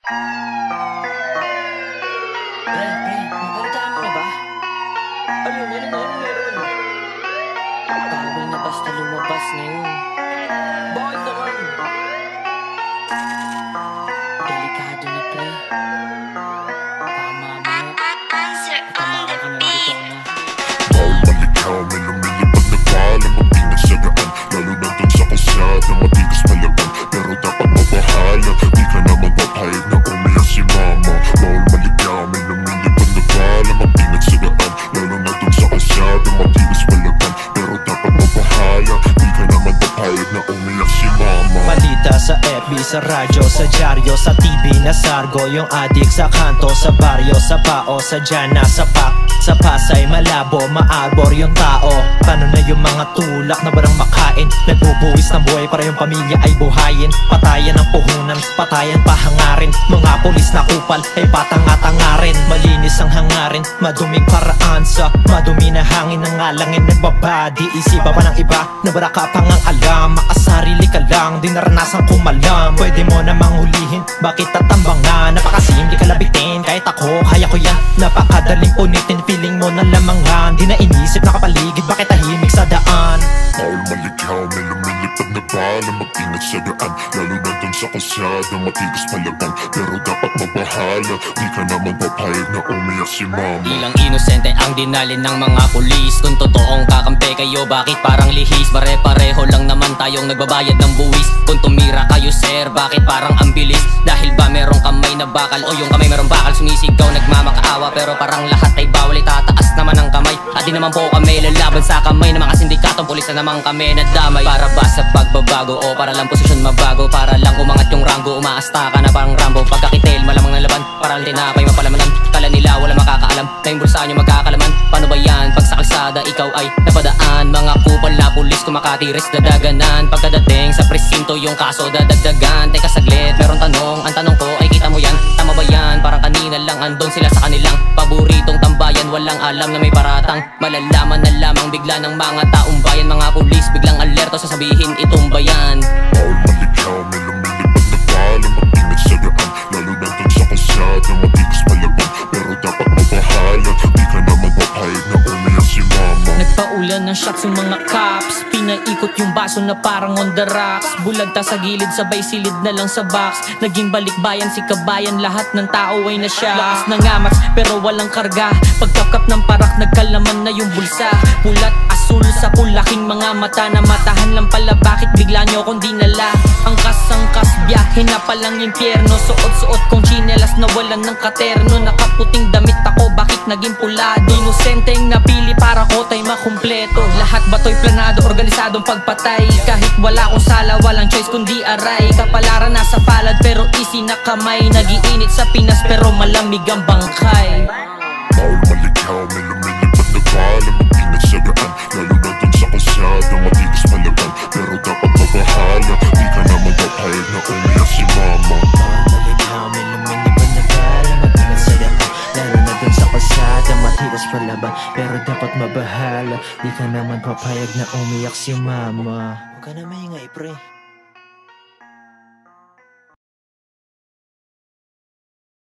Nabalitaan mo na ba? Ano meron? Bawal na basta lumabas ngayon. Bakit naman? Delikado na, pre. Baka mamaya matamaan ka na dito na. Bawal maligaw, may lumilipad na bala, magpinagsagaan, lalo na dun sa kalsada, matigas palaban, pero dapat mabahala, di ka naman papayag na umiyak si mama. Bawal maligaw, may lumilipad na bala, magpinagsagaan, lalo na dun sa kalsada, matigas palaban, pero dapat mabahala, di ka naman papayag na umiyak si mama. Balita sa FB, sa radyo, sa dyaryo, sa TV na sargo, yung adik sa kanto, sa baryo, sa pao, sa dyan, sa pak, sa Pasay, malabo, maarbor yung tao. Paano na yung mga tulak na barang makain, nagbubuwis ng buhay para yung pamilya ay buhayin. Patayan ang puhunan, patayan pahangarin, mga pulis na kupal ay patanga-tanga rin. Malinis ang hangarin, maduming paraan sa madumi na hangin ng alangin nagbabadi. Isipa pa ng iba, nabaraka pang ang alam, makasarili ka lang, di naranasan kumalam. Pwede mo namang hulihin, bakit tatambangan? Napakasimple ka labitin, kahit ako, kaya ko yan. Napakadaling punitin, feeling mo na lamangan. Di na inisip nakapaligid, bakit tahimik sa daan? Bawal maligaw, may lumilipad na bala, magpinagsagaan, lalo na dun sa kalsada, matigas palaban, pero dapat mabahala, di ka naman papayag na umiyak si mama. Ilang inosente ang dinalin ng mga pulis. Kung totoong kakampi kayo, bakit parang lihis? Pare-pareho lang naman tayong nagbabayad ng buwis. Kung tumira kayo sir, bakit parang ang bilis? Dahil ba merong kamay na bakal o yung kamay merong bakal? Sumisigaw nagmamakaawa, pero parang lahat ay bawal. Itataas naman ang kamay, at di naman po kami lalaban sa kamay ng mga sindikatong pulis na naman kami nadamay. Para ba sa pagbabago o para lang posisyon mabago? Para lang umangat yung rango, umaasta ka na parang Rambo. Pagkakitil malamang ng laban, para lang tinapay mapalamanan. Kala nila wala makakaalam na yung bulsa nyo magkakalaman. Paano ba yan pag sa kalsada ikaw ay napadaan? Mga kupal na pulis kumakatiris dadaganan. Pagkadating sa presinto yung kaso dadagdagan. Teka saglit, meron tanong, ang tanong ko ay kita mo yan? Tama ba yan? Parang kanina lang andon sila sa kanilang paboritong tambayan. Walang alam na may paratang, malalaman na lamang bigla ng mga taong bayan. Mga pulis biglang alerto sasabihin itong bayan. Bawal maligaw, may lumilipad na bala, magpinagsagaan, lalo na dun sa kalsada, matigas palaban, pero dapat mabahala, di ka naman papayag na umiyak si mama. Nagpaulan ng shots yung mga cops, pinaikot yung baso na parang on the rocks. Bulagta sa gilid, sabay silid na lang sa box. Naging balikbayan si kabayan, lahat ng tao ay nasya. Lakas ng amats pero walang karga, pagkapkap ng parak nagkalaman na yung bulsa. Pulat asul sa pulaking mga mata, na matahan lang pala bakit bigla nyo kong dinala. Angkas biyahe na palang impyerno, suot-suot kong chinelas na walan ng katerno. Nakaputing damit ako, bakit naging pulado? Inosenteng napili para ko tay makumpleto. Lahat bato'y planado, organisadong pagpatay. Kahit wala akong sala, walang choice kundi aray. Kapalaran nasa palad pero easy na kamay. Nagiinit sa Pinas pero malamig ang bangkay. Bawal maligaw, may lumilipad na bala, magpinagsagaan, lalo na dun sa kalsada, matigas palaban, pero dapat mabahala, di ka naman papayag na umiyak si mama. Bawal maligaw, may lumilipad na bala, magpinagsagaan, lalo na dun sa kalsada, matigas palaban, pero dapat mabahala, di ka naman papayag na umiyak si mama. Huwag ka na maingay, pre.